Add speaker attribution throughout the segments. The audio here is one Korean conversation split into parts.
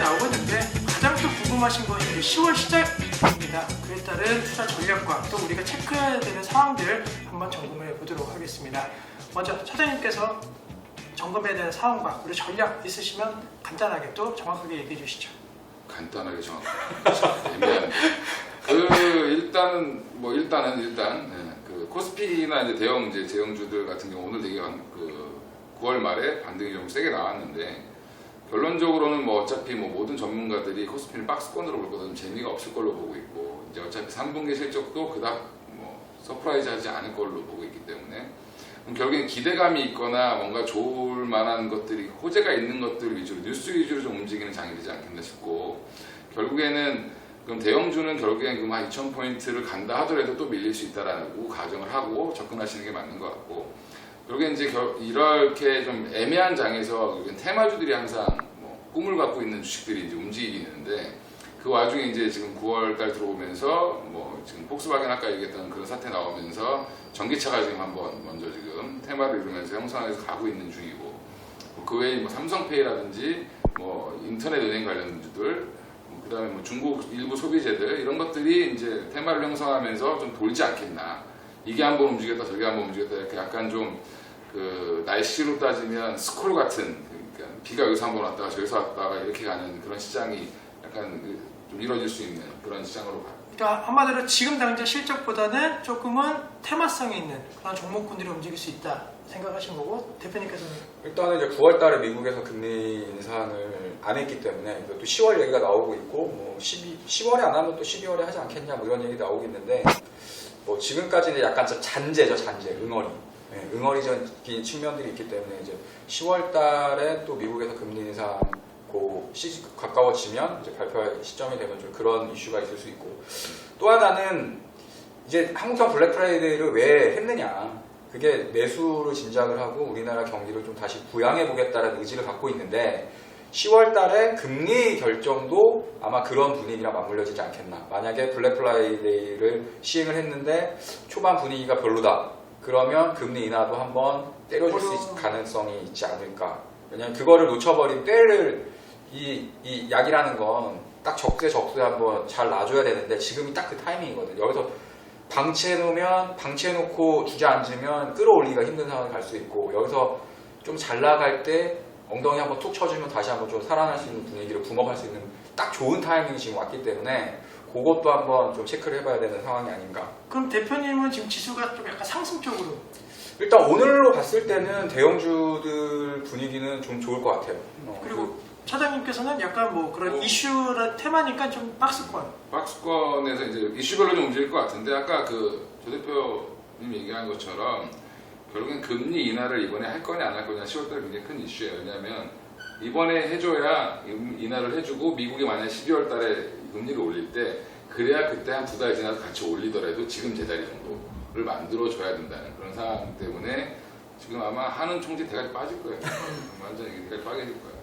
Speaker 1: 나오고 있는데 가장 또 궁금하신 건 이제 10월 시작입니다. 그에 따른 투자 전략과 또 우리가 체크해야 되는 사항들 한번 점검해 보도록 하겠습니다. 먼저 차장님께서 점검해야 되는 사항과 우리 전략 있으시면 간단하게 또 정확하게 얘기해 주시죠.
Speaker 2: 간단하게 정확하게 애매한데 일단 그 코스피나 이제 대형 이제 제형주들 같은 경우 오늘 되게 9월 말에 반등이 좀 세게 나왔는데 결론적으로는 뭐 어차피 뭐 모든 전문가들이 코스피는 박스권으로 볼 거다 좀 재미가 없을 걸로 보고 있고 이제 어차피 3분기 실적도 그닥 뭐 서프라이즈하지 않을 걸로 보고 있기 때문에 결국엔 기대감이 있거나 뭔가 좋을 만한 것들이 호재가 있는 것들 위주로 뉴스 위주로 좀 움직이는 장이 되지 않겠나 싶고 결국에는 그럼 대형주는 결국엔 그럼 한 2,000포인트를 간다 하더라도 또 밀릴 수 있다라고 가정을 하고 접근하시는 게 맞는 것 같고 결국엔 이제 이렇게 좀 애매한 장에서 테마주들이 항상 뭐 꿈을 갖고 있는 주식들이 이제 움직이는데 그 와중에 이제 지금 9월달 들어오면서 뭐 지금 폭스바겐 아까 얘기했던 그런 사태 나오면서 전기차가 지금 한번 먼저 지금 테마를 이루면서 형성해서 가고 있는 중이고 그 외에 뭐 삼성페이라든지 뭐 인터넷 은행 관련주들 그다음에 뭐 중국 일부 소비재들 이런 것들이 이제 테마를 형성하면서 좀 돌지 않겠나 이게 한번 움직였다 저게 한번 움직였다 이렇게 약간 좀 그 날씨로 따지면 스콜 같은 그러니까 비가 여기서 한번 왔다가 저기서 왔다가 이렇게 가는 그런 시장이 약간 좀 이루어질 수 있는 그런 시장으로 봐요.
Speaker 1: 그러니까 한마디로 지금 당장 실적보다는 조금은 테마성이 있는 그런 종목군들이 움직일 수 있다 생각하신 거고 대표님께서는
Speaker 3: 일단은 이제 9월달에 미국에서 금리 인상을 안 했기 때문에 또 10월 얘기가 나오고 있고 뭐 10월에 안 하면 또 12월에 하지 않겠냐 뭐 이런 얘기 나오고 있는데 뭐 지금까지는 약간 좀 잔재죠 잔재 응어리 응어리적인 측면들이 있기 때문에 이제 10월달에 또 미국에서 금리 인상 가까워지면 이제 발표할 시점이 되면 좀 그런 이슈가 있을 수 있고 또 하나는 이제 한국형 블랙 프라이데이를 왜 했느냐 그게 매수를 진작을 하고 우리나라 경기를 좀 다시 부양해 보겠다는 의지를 갖고 있는데 10월 달에 금리 결정도 아마 그런 분위기랑 맞물려지지 않겠나 만약에 블랙 프라이데이를 시행을 했는데 초반 분위기가 별로다 그러면 금리 인하도 한번 때려줄 수 있을 가능성이 있지 않을까 왜냐면 그거를 놓쳐버린 때를 이 약이라는 건 딱 적재적소에 한번 잘 놔줘야 되는데 지금이 딱 그 타이밍이거든요. 여기서 방치해놓고 주저앉으면 끌어올리기가 힘든 상황이 갈 수 있고 여기서 좀 잘 나갈 때 엉덩이 한번 툭 쳐주면 다시 한번 좀 살아날 수 있는 분위기를 붐업할 수 있는 딱 좋은 타이밍이 지금 왔기 때문에 그것도 한번 좀 체크를 해봐야 되는 상황이 아닌가.
Speaker 1: 그럼 대표님은 지금 지수가 좀 약간 상승 쪽으로
Speaker 3: 일단 오늘로 봤을 때는 대형주들 분위기는 좀 좋을 것 같아요.
Speaker 1: 그리고 차장님께서는 약간 뭐 그런 이슈나 테마니까 좀
Speaker 2: 박스권에서 이제 이슈별로 좀 움직일 것 같은데 아까 그 조 대표님 얘기한 것처럼 결국엔 금리 인하를 이번에 할 거냐 안 할 거냐 10월달에 굉장히 큰 이슈예요. 왜냐하면 이번에 해줘야 인하를 해주고 미국이 만약 12월달에 금리를 올릴 때 그래야 그때 한 2달 지나서 같이 올리더라도 지금 제자리 정도를 만들어줘야 된다는 그런 상황 때문에 지금 아마 하는 총재 대가리 빠질 거예요. 완전히 대가리 빠질 거예요.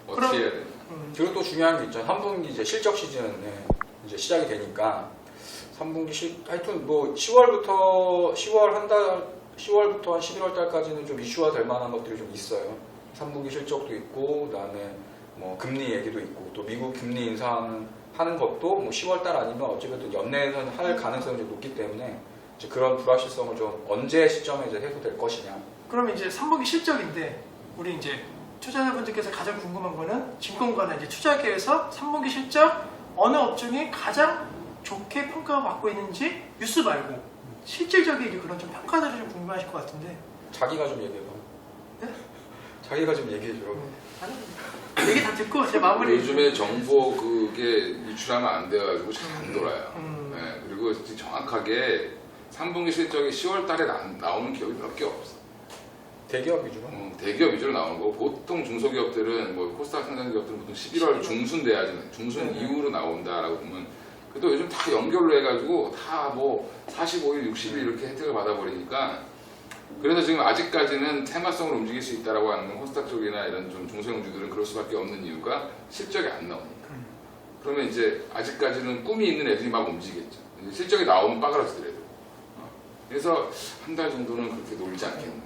Speaker 2: 어떻게 해야 되나?
Speaker 3: 그리고 또 중요한 게 있잖아요. 3분기 이제 실적 시즌에 이제 시작이 되니까 3분기 하여튼 뭐 10월부터 한 11월 달까지는 좀 이슈화 될 만한 것들이 좀 있어요. 3분기 실적도 있고 그다음에 뭐 금리 얘기도 있고 또 미국 금리 인상하는 것도 뭐 10월 달 아니면 어찌됐든 연내에서는 할 가능성이 좀 높기 때문에 이제 그런 불확실성을 좀 언제 시점에 이제 해소될 것이냐.
Speaker 1: 그럼 이제 3분기 실적인데 우리 이제 투자자분들께서 가장 궁금한 거는 증권가나 이제 투자계에서 3분기 실적 어느 업종이 가장 좋게 평가받고 있는지 뉴스 말고 실질적인 그런 좀 평가들을 좀 궁금하실 것 같은데
Speaker 3: 자기가 좀 얘기해봐.
Speaker 1: 네?
Speaker 3: 자기가 좀 얘기해줘.
Speaker 1: 아니, 얘기 다 듣고 제 마무리.
Speaker 2: 요즘에 정보 그게 유출하면 안 돼가지고 잘 안 돌아요. 네, 그리고 정확하게 3분기 실적이 10월 달에 나오는 기업이 몇 개 없어.
Speaker 3: 대기업 위주로?
Speaker 2: 대기업 위주로 나오는 거. 보통 중소기업들은 뭐 코스닥 상장기업들은 보통 11월 중순 돼야지 중순 이후로 나온다라고 보면 그래도 요즘 다 연결로 해가지고 다 뭐 45일, 60일 이렇게 혜택을 받아버리니까 그래서 지금 아직까지는 테마성으로 움직일 수 있다라고 하는 코스닥 쪽이나 이런 좀 중소형주들은 그럴 수밖에 없는 이유가 실적이 안 나오니까. 그러면 이제 아직까지는 꿈이 있는 애들이 막 움직이겠죠. 실적이 나오면 빠그라지더라도. 그래서 한 달 정도는 그렇게 놀지 않겠나.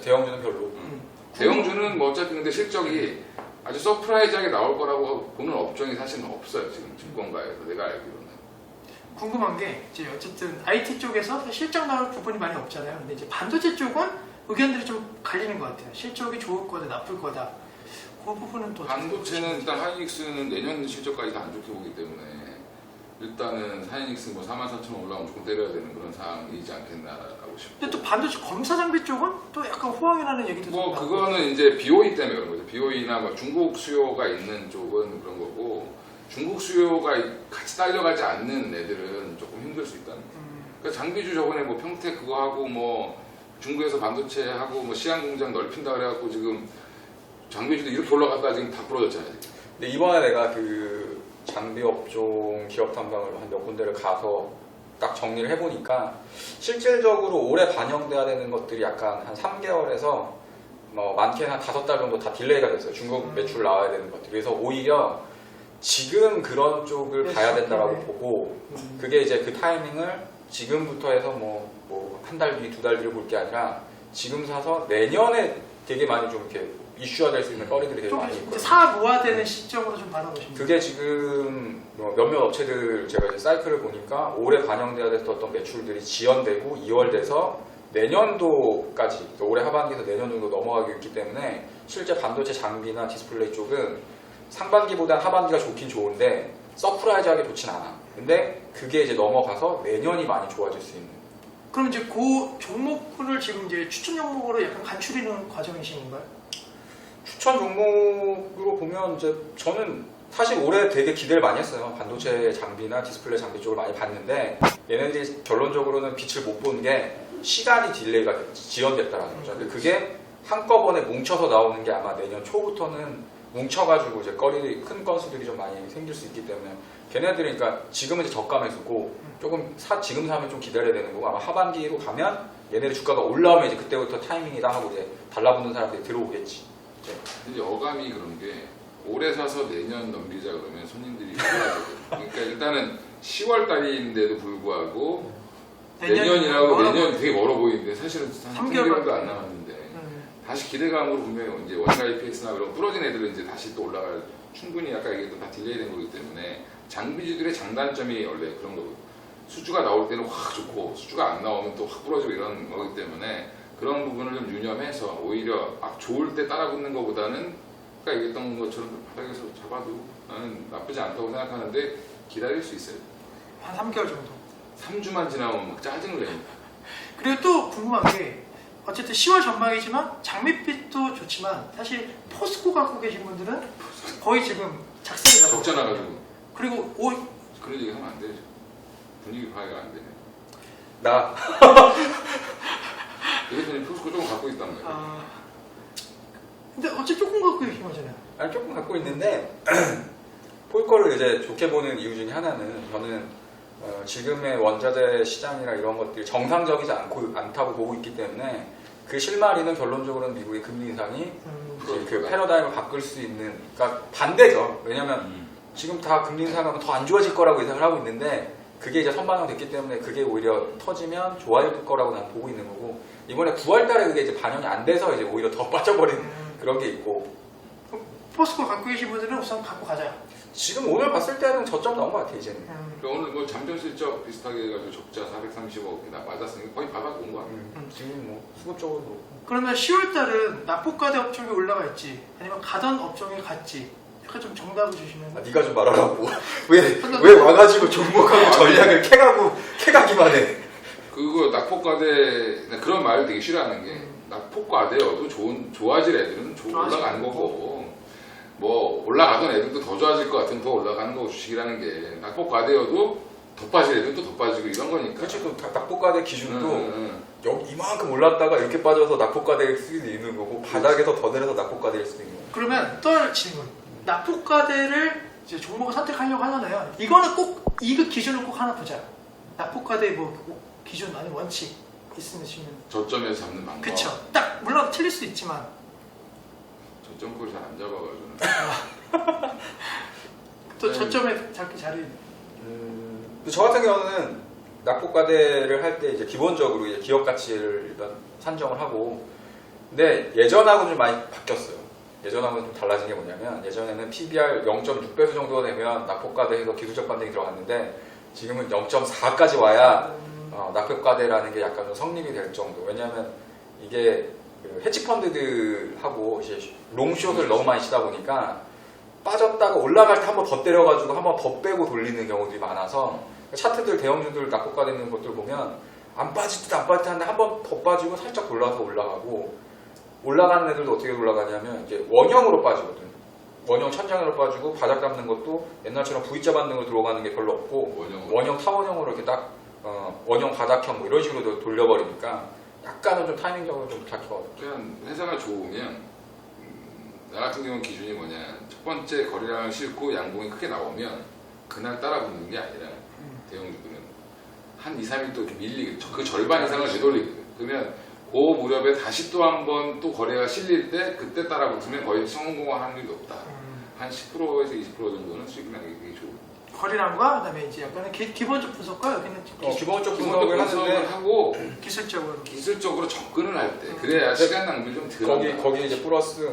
Speaker 3: 대형주는 별로.
Speaker 2: 대형주는 뭐 어차피 근데 실적이 아주 서프라이즈하게 나올 거라고 보는 업종이 사실은 없어요. 지금 증권가에서 내가 알기로는.
Speaker 1: 궁금한 게 이제 어쨌든 IT 쪽에서 실적 나올 부분이 많이 없잖아요. 근데 이제 반도체 쪽은 의견들이 좀 갈리는 것 같아요. 실적이 좋을 거다, 나쁠 거다. 그 부분은 또 어떻게
Speaker 2: 반도체는 일단 하이닉스는 내년 실적까지 다 안 좋게 보기 때문에 일단은 하이닉스 뭐 44,000원 올라오면 조금 때려야 되는 그런 상황이지 않겠나라고 싶고.
Speaker 1: 근데 또 반도체 검사 장비 쪽은 또 약간 호황이 나는 얘기도
Speaker 2: 뭐
Speaker 1: 좀
Speaker 2: 그거는 이제 BOE 때문에 그런 거죠. BOE나 뭐 중국 수요가 있는 쪽은 그런 거고 중국 수요가 같이 딸려가지 않는 애들은 조금 힘들 수 있다는 거예요. 그러니까 장비주 저번에 뭐 평택 그거 하고 뭐 중국에서 반도체 하고 뭐 시안 공장 넓힌다 그래갖고 지금 장비주도 이렇게 올라갔다 지금 다 부러졌잖아요. 지금.
Speaker 3: 근데 이번에 내가 그 장비 업종 기업 탐방을 한 몇 군데를 가서 딱 정리를 해보니까 실질적으로 올해 반영돼야 되는 것들이 약간 한 3개월에서 뭐 많게는 한 5달 정도 다 딜레이가 됐어요. 중국 매출 나와야 되는 것들. 그래서 오히려 지금 그런 쪽을 봐야 된다라고 보고 그게 이제 그 타이밍을 지금부터 해서 뭐 한 달 뒤, 2달 뒤를 볼 게 아니라 지금 사서 내년에 되게 많이 좀 이렇게 이슈화 될 수 있는 거리들이 되게
Speaker 1: 좀
Speaker 3: 많이
Speaker 1: 이제
Speaker 3: 있거든요.
Speaker 1: 사 모아되는 시점으로 좀 바라보시면
Speaker 3: 그게 지금 뭐 몇몇 업체들 제가 이제 사이클을 보니까 올해 반영돼야 됐던 매출들이 지연되고 2월 돼서 내년도까지 그러니까 올해 하반기에서 내년 정도 넘어가고 있기 때문에 실제 반도체 장비나 디스플레이 쪽은 상반기보다 하반기가 좋긴 좋은데 서프라이즈하게 좋진 않아. 근데 그게 이제 넘어가서 내년이 많이 좋아질 수 있는.
Speaker 1: 그럼 이제 그 종목을 지금 이제 추천 종목으로 약간 간추리는 과정이신 건가요?
Speaker 3: 추천 종목으로 보면 이제 저는 사실 올해 되게 기대를 많이 했어요. 반도체 장비나 디스플레이 장비 쪽을 많이 봤는데 얘네들이 결론적으로는 빛을 못 본 게 시간이 딜레이가 지연됐다라는 거죠. 근데 그게 한꺼번에 뭉쳐서 나오는 게 아마 내년 초부터는 뭉쳐가지고 이제 큰 건수들이 좀 많이 생길 수 있기 때문에 걔네들이 그러니까 지금은 이제 저가 매수고 조금 지금 사면 좀 기다려야 되는 거고 아마 하반기로 가면 얘네들 주가가 올라오면 이제 그때부터 타이밍이다 하고 이제 달라붙는 사람들이 들어오겠지.
Speaker 2: 이제 어감이 그런 게 올해 사서 내년 넘기자 그러면 손님들이 싫어하거든요. 그러니까 일단은 10월 달인데도 불구하고 내년이라고 내년 되게 멀어 보이는데 사실은 한 3개월도 안 남았는데 다시 기대감으로 분명히 이제 원가 EPS나 그런 부러진 애들은 이제 다시 또 올라갈 충분히 아까 얘기했던 다 딜레이된 거기 때문에 장비주들의 장단점이 원래 그런 거고 수주가 나올 때는 확 좋고 수주가 안 나오면 또 확 부러지고 이런 거기 때문에 그런 부분을 좀 유념해서 오히려 막 좋을 때 따라붙는 것보다는 아까 얘기했던 것처럼 바닥에서 잡아도 나는 나쁘지 않다고 생각하는데 기다릴 수 있어요.
Speaker 1: 한 3개월 정도.
Speaker 2: 3주만 지나면 막 짜증을 내니까.
Speaker 1: 그리고 또 궁금한 게 어쨌든 10월 전망이지만 장밋빛도 좋지만 사실 포스코 갖고 계신 분들은 거의 지금 작살이잖아요.
Speaker 2: 적자 나가지고
Speaker 1: 그리고
Speaker 2: 그런 얘기 하면 안 되죠. 분위기 파악이 안 되네.
Speaker 3: 나
Speaker 2: 대표님 포스코 조금 갖고 있단 말이에요.
Speaker 1: 근데 어째 조금 갖고 계신 거잖아요.
Speaker 3: 아니 조금 갖고 있는데 폴코를 이제 좋게 보는 이유 중에 하나는 저는 지금의 원자재 시장이나 이런 것들이 정상적이지 않다고 보고 있기 때문에 그 실마리는 결론적으로는 미국의 금리 인상이 이제 그 패러다임을 바꿀 수 있는 그러니까 반대죠. 왜냐면 지금 다 금리 인상하면 더 안 좋아질 거라고 예상을 하고 있는데 그게 이제 선반영됐기 때문에 그게 오히려 터지면 좋아질 거라고 난 보고 있는 거고 이번에 9월 달에 그게 이제 반영이 안 돼서 이제 오히려 더 빠져버린 그런 게 있고
Speaker 1: 포스코 갖고 계신 분들은 우선 갖고 가자.
Speaker 3: 지금 오늘 봤을 때는 저점 나온 것 같아 이제는.
Speaker 2: 오늘 뭐 잠정 실적 비슷하게 해가지고 적자 430억 맞았으니까 거의 바닥 온 거야.
Speaker 3: 지금 뭐 수급적으로 그렇고.
Speaker 1: 그러면 10월 달은 납폭과대 업종이 올라갈지 아니면 가던 업종이 갔지 약간 좀 정답을 주시면.
Speaker 3: 아, 네가 좀 말하라고. 왜 와가지고 종목하고 전략을 캐가기만 해.
Speaker 2: 그거 낙폭과대 그런 말을 되게 싫어하는 게 낙폭과대여도 좋아질 애들은 올라가는 거고 뭐 올라가던 애들도 더 좋아질 것 같으면 더 올라가는 거고 주식이라는 게 낙폭과대여도 더 빠질 애들도 더 빠지고 이런 거니까.
Speaker 3: 그렇지. 그 낙폭과대 기준도 여기 이만큼 올랐다가 이렇게 빠져서 낙폭과대일 수도 있는 거고 바닥에서 더 내려서 낙폭과대일 수도 있는 거고.
Speaker 1: 그러면 또 질문. 납폭과대를 이제 종목을 선택하려고 하잖아요. 이거는 꼭 이거 기준을 꼭 하나 보자. 납폭과대 뭐 기준 아니면 원칙 있으면
Speaker 2: 저점에서 잡는 방법.
Speaker 1: 그쵸. 딱 물론 틀릴 수 있지만
Speaker 2: 저점 꼴 잘 안 잡아가지고.
Speaker 1: 또 저점에 잡기 잘해.
Speaker 3: 저 같은 경우는 낙폭과대를 할 때 이제 기본적으로 이제 기업 가치를 일단 산정을 하고 근데 예전하고 좀 많이 바뀌었어요. 예전하고는 좀 달라진 게 뭐냐면 예전에는 PBR 0.6배수 정도가 되면 낙폭과대에서 기술적 반등이 들어갔는데 지금은 0.4까지 와야 낙폭과대라는 게 약간 좀 성립이 될 정도. 왜냐하면 이게 그 헤지펀드들하고 이제 롱숏을 너무 많이 치다 보니까 빠졌다가 올라갈 때 한 번 더 때려가지고 한 번 더 빼고 돌리는 경우들이 많아서 차트들 대형주들 낙폭과 되는 것들 보면 안 빠질 듯 안 빠질 듯 하는데 한 번 더 빠지고 살짝 돌아서 올라가고 올라가는 애들도 어떻게 올라가냐면 이제 원형으로 빠지거든. 원형 천장으로 빠지고 바닥 잡는 것도 옛날처럼 V자 반등으로 들어가는 게 별로 없고 원형 타원형으로 이렇게 딱 원형 바닥형 뭐 이런 식으로 돌려버리니까 약간은 좀 타이밍적으로 좀 부탁해요.
Speaker 2: 그냥 회사가 좋으면 나 같은 경우는 기준이 뭐냐, 첫 번째 거래량을 싣고 양봉이 크게 나오면 그날 따라 붙는 게 아니라 대형주들은 한 2, 3일 또 이렇게 밀리게 그 절반 이상을 되돌리거든. 그러면 그 무렵에 다시 또 한 번 또 거래가 실릴 때 그때 따라 붙으면 거의 성공할 확률이 높다. 한 10%에서 20% 정도는 수익이 나기 되게 좋은.
Speaker 1: 거래량과 그다음에 이제 약간의 기본적 분석과 여기는
Speaker 3: 기본적 분석을 하는데
Speaker 2: 하고
Speaker 1: 기술적으로
Speaker 2: 접근을 할 때 그래야 시간 낭비를 좀 덜.
Speaker 3: 거기 이제 플러스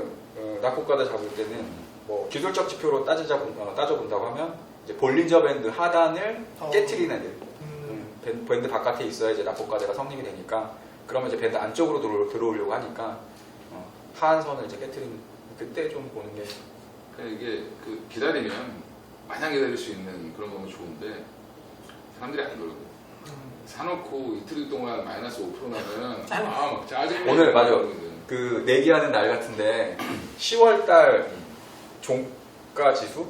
Speaker 3: 낙폭과대 잡을 때는 뭐 기술적 지표로 따져본다고 하면 이제 볼린저 밴드 하단을 깨트리는 애들 밴드 바깥에 있어야 이제 낙폭과대가 성립이 되니까 그러면 이제 밴드 안쪽으로 들어오려고 하니까 하한선을 이제 깨트리는 그때 좀 보는 게
Speaker 2: 그러니까 이게 그 기다리면 마냥 기다릴 수 있는 그런 거면 좋은데 사람들이 안 그러고 사놓고 이틀 동안 마이너스 5% 나면 막 짜증이
Speaker 3: 오늘 맞아 그 내기하는 날 같은데 10월달 종가 지수?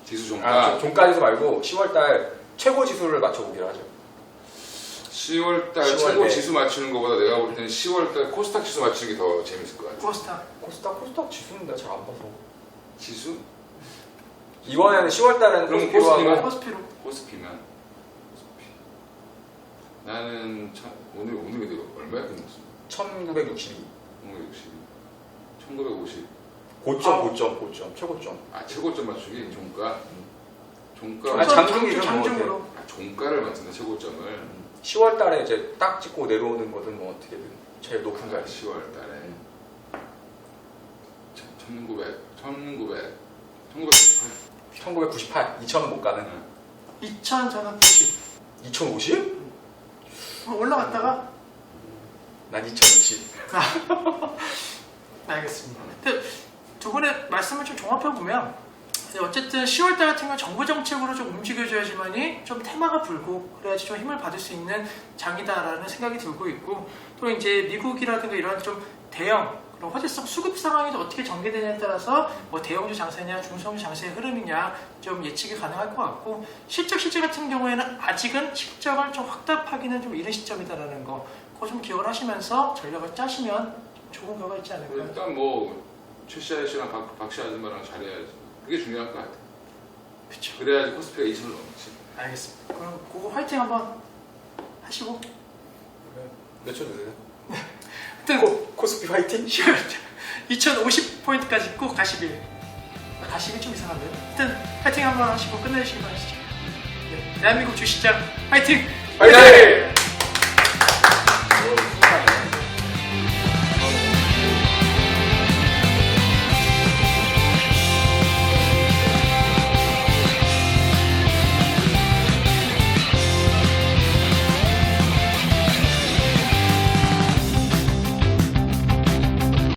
Speaker 2: 지수 종가?
Speaker 3: 종가 지수 말고 10월달 최고 지수를 맞춰보기로 하죠.
Speaker 2: 10월달 최고 지수 맞추는 것보다 내가 볼 때는 10월달 코스닥 지수 맞추는 게 더 재밌을 것 같아.
Speaker 1: 코스닥
Speaker 3: 지수는 내가 잘 안 봐서.
Speaker 2: 지수?
Speaker 3: 이번에는 10월달에는
Speaker 2: 그럼
Speaker 1: 코스피로.
Speaker 2: 코스피면 나는 오늘 얼마에 끝났어?
Speaker 3: 1962.
Speaker 2: 1950.
Speaker 3: 고점, 최고점.
Speaker 2: 아 최고점 맞추기 종가.
Speaker 1: 장중으로.
Speaker 2: 종가를 맞춘다 최고점을.
Speaker 3: 10월달에 이제 딱 찍고 내려오는 거든 뭐 어떻게든 제일 높은 거.
Speaker 2: 10월달에
Speaker 3: 1998, 2000은 못 가는.
Speaker 1: 2000 저는 90.
Speaker 3: 2050?
Speaker 1: 올라갔다가
Speaker 3: 난 2020.
Speaker 1: 알겠습니다. 근데 두 분의 말씀을 좀 종합해 보면 어쨌든 10월달 같은 경우는 정부 정책으로 좀 움직여줘야지만이 좀 테마가 불고 그래야지 좀 힘을 받을 수 있는 장이다라는 생각이 들고 있고 또 이제 미국이라든가 이런 좀 대형 그런 화제성 수급 상황이 어떻게 전개되냐에 따라서 뭐 대형주 장세냐 중소형주 장세의 흐름이냐 좀 예측이 가능할 것 같고 실적 실제 같은 경우에는 아직은 실적을 좀 확답하기는 좀 이른 시점이다라는 거 그거 좀 기억을 하시면서 전략을 짜시면 좋은 결과 있지 않을까.
Speaker 2: 일단 뭐 최씨 씨랑 박씨 아줌마랑 잘해야지. 그게 중요할 것 같아.
Speaker 1: 그렇죠.
Speaker 2: 그래야지 코스피가 2천을 넘지.
Speaker 1: 알겠습니다. 그럼 그거 화이팅 한번 하시고.
Speaker 3: 몇 초 주세요?
Speaker 1: 하여튼
Speaker 3: 코스피 화이팅?
Speaker 1: 2050포인트까지 꼭 가시길. 가시길 좀 이상한데요. 하여튼 화이팅 한번 하시고 끝내시기 바라시죠. 네, 대한민국 주시장 화이팅!
Speaker 3: 화이팅!